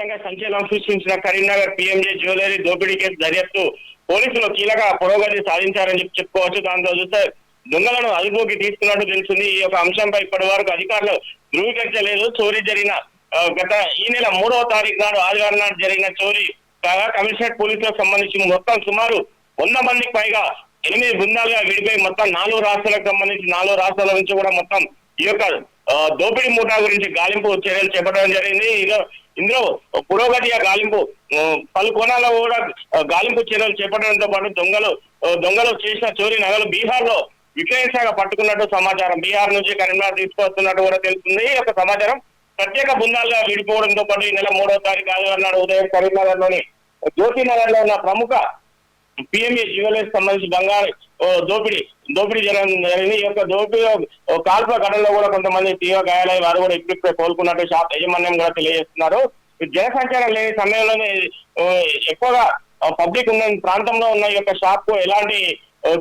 వ్యాప్తంగా సంచలనం సృష్టించిన కరీంనగర్ పిఎంజే జ్యువెలరీ దోపిడీ కేసు దర్యాప్తు పోలీసులు కీలక పురోగతి సాధించారని చెప్పుకోవచ్చు. దాంతో చూస్తే దొంగలను అదుపులోకి తీసుకున్నట్టు తెలిసింది. ఈ యొక్క అంశంపై ఇప్పటి వరకు అధికారులు ధృవీకరించలేదు. చోరీ జరిగిన గత ఈ నెల 3వ తారీఖు నాడు ఆదివారం నాడు జరిగిన చోరీ కాగా కమిషనరేట్ పోలీసులకు సంబంధించి మొత్తం సుమారు 100 మందికి పైగా 8 బృందాలుగా విడిపోయి మొత్తం 4 రాష్ట్రాలకు సంబంధించి 4 రాష్ట్రాల నుంచి కూడా మొత్తం ఈ యొక్క దోపిడీ ముఠా గురించి గాలింపు చర్యలు చేపట్టడం జరిగింది. ఇందులో పురోగతిగా గాలింపు పలు కోణాల్లో కూడా గాలింపు చర్యలు చేపట్టడంతో పాటు దొంగలు చేసిన చోరీ నగలు బీహార్ లో విక్రయించగా పట్టుకున్నట్టు సమాచారం. బీహార్ నుంచి కరీంనగర్ తీసుకొస్తున్నట్టు కూడా తెలుస్తుంది. ఈ యొక్క సమాచారం ప్రత్యేక బృందాలుగా విడిపోవడంతో పాటు ఈ నెల 3వ తారీఖు ఆదివారం నాడు ఉదయం కరీంనగర్ లోని జ్యోతినగర్ లో ఉన్న ప్రముఖ పిఎంఏ జ్యువెలరీస్ సంబంధించి బంగారు దోపిడీ జరిగింది. ఈ యొక్క దోపిడీ కాల్పుల ఘటనలో కూడా కొంతమంది తీవ్ర గాయాలై వారు కూడా ఇప్పుడిప్పుడే కోలుకున్నట్టు షాప్ యాజమాన్యం కూడా తెలియజేస్తున్నారు. జనసంచారం లేని సమయంలోనే ఎక్కువగా పబ్లిక్ ఉన్న ప్రాంతంలో ఉన్న ఈ యొక్క షాప్ కు ఎలాంటి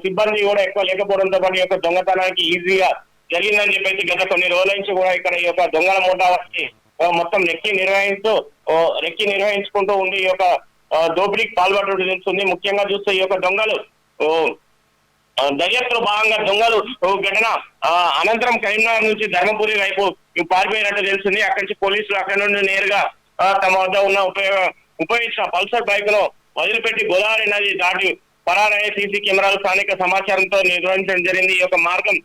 సిబ్బంది కూడా ఎక్కువ లేకపోవడంతో పాటు ఈ యొక్క దొంగతనానికి ఈజీగా జరిగిందని చెప్పేసి గత కొన్ని రోజుల నుంచి కూడా ఇక్కడ ఈ యొక్క దొంగల మూటా వచ్చి మొత్తం రెక్కి నిర్వహించుకుంటూ ఉండి ఈ యొక్క దోపిడీకి పాల్పడడం తెలుస్తుంది. ముఖ్యంగా చూస్తే ఈ యొక్క దొంగలు దర్యాప్తులో భాగంగా దొంగలు ఘటన అనంతరం కరీంనగర్ నుంచి ధర్మపురి వైపు పారిపోయినట్టు తెలిసింది. అక్కడి నుంచి పోలీసులు అక్కడి నుండి నేరుగా తమ వద్ద ఉన్న ఉపయోగించిన పల్సర్ బైక్ ను వదిలిపెట్టి గోదావరి నది దాటి పరారయ్యే సీసీ కెమెరాలు స్థానిక సమాచారంతో నిర్వహించడం జరిగింది. ఈ యొక్క మార్గం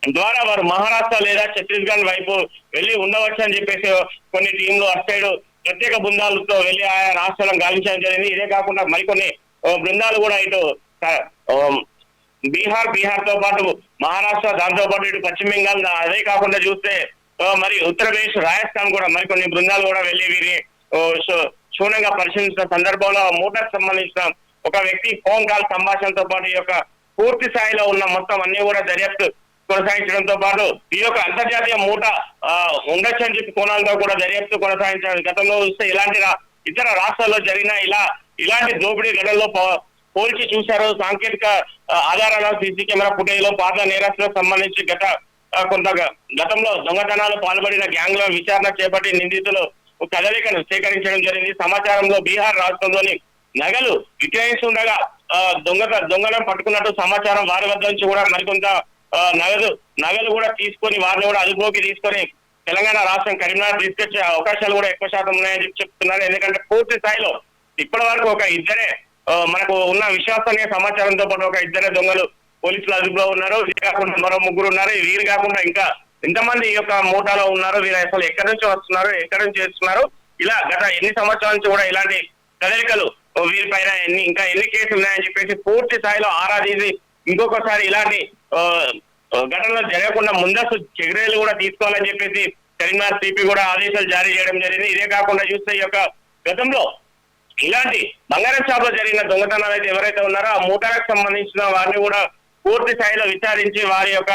ద్వారా వారు మహారాష్ట్ర లేదా ఛత్తీస్గఢ్ వైపు వెళ్లి ఉండవచ్చు అని చెప్పేసి కొన్ని టీంలు అటు సైడ్ ప్రత్యేక బృందాలతో వెళ్లి ఆయా రాష్ట్రాలను గాలించడం జరిగింది. ఇదే కాకుండా మరికొన్ని బృందాలు కూడా ఇటు బీహార్ తో పాటు మహారాష్ట్ర, దాంతో పాటు ఇటు పశ్చిమ బెంగాల్, అదే కాకుండా చూస్తే మరి ఉత్తరప్రదేశ్, రాజస్థాన్ కూడా మరికొన్ని బృందాలు కూడా వెళ్లి వీరి క్షుణ్ణంగా పరిశీలించిన సందర్భంలో మూటకు సంబంధించిన ఒక వ్యక్తి ఫోన్ కాల్ సంభాషణతో పాటు ఈ యొక్క పూర్తి స్థాయిలో ఉన్న మొత్తం అన్ని కూడా దర్యాప్తు కొనసాగించడంతో పాటు ఈ యొక్క అంతర్జాతీయ మూట ఉండొచ్చు అని చెప్పి కోణాలతో కూడా దర్యాప్తు కొనసాగించారు. గతంలో చూస్తే ఇలాంటి ఇతర రాష్ట్రాల్లో జరిగిన ఇలాంటి దోపిడీ ఘటనలో పోల్చి చూశారు. సాంకేతిక ఆధారాల సీసీ కెమెరా ఫుటేజ్ లో పాత నేరస్తులకు సంబంధించి గతంలో దొంగతనాలు పాల్పడిన గ్యాంగ్ లో విచారణ చేపట్టి నిందితులు కదలికను సేకరించడం జరిగింది. సమాచారంలో బీహార్ రాష్ట్రంలోని నగలు విక్రయిస్తుండగా దొంగలను పట్టుకున్నట్టు సమాచారం. వారి వద్ద నుంచి కూడా మరికొంత నగలు కూడా తీసుకొని వారిని కూడా అదుపులోకి తీసుకొని తెలంగాణ రాష్ట్రం కరీంనగర్ తీసుకొచ్చే అవకాశాలు కూడా ఎక్కువ శాతం ఉన్నాయని చెప్తున్నారు. ఎందుకంటే పూర్తి స్థాయిలో ఇప్పటి వరకు ఒక ఇద్దరే మనకు ఉన్న విశ్వసనీయ సమాచారంతో పాటు ఒక ఇద్దరే దొంగలు పోలీసులు అదుపులో ఉన్నారు. వీరు కాకుండా మరో 3 ఉన్నారు. వీరు కాకుండా ఇంకా ఎంతమంది ఈ యొక్క మూటాలో ఉన్నారు, వీరు అసలు ఎక్కడి నుంచి వస్తున్నారు, ఎక్కడి నుంచి చేస్తున్నారు, ఇలా గత ఎన్ని సంవత్సరాల నుంచి కూడా ఇలాంటి కదలికలు వీరిపైన ఇంకా ఎన్ని కేసులు ఉన్నాయని చెప్పేసి పూర్తి స్థాయిలో ఆరా తీసి ఇంకొకసారి ఇలాంటి ఘటనలు జరగకుండా ముందస్తు చర్యలు కూడా తీసుకోవాలని చెప్పేసి కరీంనగర్ సిపి కూడా ఆదేశాలు జారీ చేయడం జరిగింది. ఇదే కాకుండా చూస్తే ఈ యొక్క గతంలో ఇలాంటి బంగారం షాప్ లో జరిగిన దొంగతనాలు అయితే ఎవరైతే ఉన్నారో ఆ మూటాలకు సంబంధించిన వారిని కూడా పూర్తి స్థాయిలో విచారించి వారి యొక్క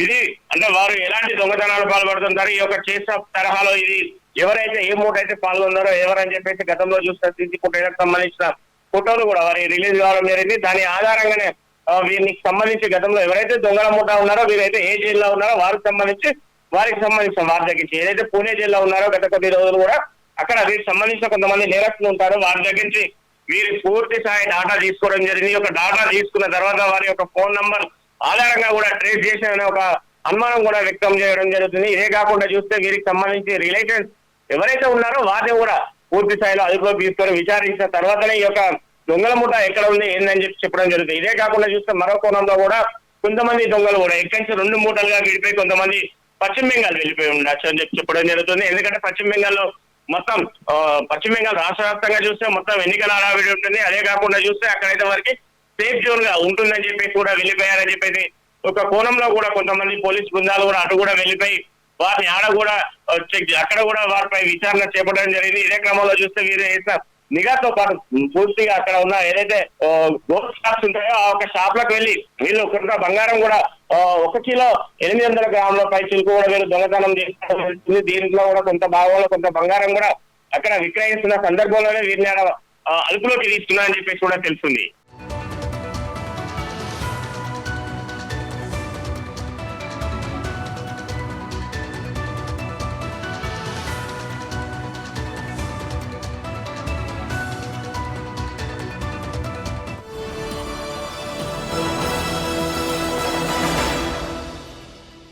ఇది అంటే వారు ఎలాంటి దొంగతనాలు పాల్పడుతుంటారు, ఈ యొక్క చేసిన తరహాలో ఇది ఎవరైతే ఏ మూట అయితే పాల్గొన్నారో ఎవరని చెప్పేసి గతంలో చూసిన సీసీ ఫుటేజ్కి సంబంధించిన ఫోటోలు కూడా వారి రిలీజ్ కావడం జరిగింది. దాని ఆధారంగానే వీరికి సంబంధించి గతంలో ఎవరైతే దొంగల మూట ఉన్నారో వీరైతే ఏ జైల్లో ఉన్నారో వారికి సంబంధించిన వారి దగ్గర నుంచి ఏదైతే పూణే జైల్లో ఉన్నారో గత కొద్ది రోజులు కూడా అక్కడ వీరికి సంబంధించిన కొంతమంది నేరస్తులు ఉంటారు. వారి దగ్గర నుంచి వీరి పూర్తి స్థాయి డాటా తీసుకోవడం జరిగింది. ఒక డాటా తీసుకున్న తర్వాత వారి యొక్క ఫోన్ నంబర్ ఆధారంగా కూడా ట్రేస్ చేసిన ఒక అనుమానం కూడా వ్యక్తం చేయడం జరుగుతుంది. ఇదే కాకుండా చూస్తే వీరికి సంబంధించి రిలేషన్స్ ఎవరైతే ఉన్నారో వారిని కూడా పూర్తి స్థాయిలో అదుపులో తీసుకొని విచారించిన తర్వాతనే ఈ యొక్క దొంగల మూట ఎక్కడ ఉంది ఏందని చెప్పడం జరుగుతుంది. ఇదే కాకుండా చూస్తే మరో కోణంలో కూడా కొంతమంది దొంగలు కూడా ఎక్కడి నుంచి 2 మూటలుగా విడిపోయి కొంతమంది పశ్చిమ బెంగాల్ వెళ్ళిపోయి ఉండొచ్చు అని చెప్పడం జరుగుతుంది. ఎందుకంటే పశ్చిమ బెంగాల్ రాష్ట్ర వ్యాప్తంగా చూస్తే మొత్తం ఎన్నికల హడావిడి ఉంటుంది. అదే కాకుండా చూస్తే అక్కడైతే వారికి సేఫ్ జోన్ గా ఉంటుందని చెప్పేసి కూడా వెళ్ళిపోయారని చెప్పేసి ఒక కోణంలో కూడా కొంతమంది పోలీస్ బృందాలు కూడా అటు కూడా వెళ్ళిపోయి వారిని అక్కడ కూడా వారిపై విచారణ చేపట్టడం జరిగింది. ఇదే క్రమంలో చూస్తే వీరు వేసిన నిఘాతో పాటు పూర్తిగా అక్కడ ఉన్న ఏదైతే గోల్డ్ షాప్స్ ఉంటాయో ఆ ఒక షాప్ లకు వెళ్ళి వీళ్ళు కొంత బంగారం కూడా 1 కిలో 800 గ్రాముల పై చిలుకు కూడా వీళ్ళు దొంగతనం చేస్తుంది. దీంట్లో కూడా కొంత భాగంలో కొంత బంగారం కూడా అక్కడ విక్రయిస్తున్న సందర్భంలోనే వీరిని అదుపులోకి తీసుకున్నా అని చెప్పేసి కూడా తెలుస్తుంది.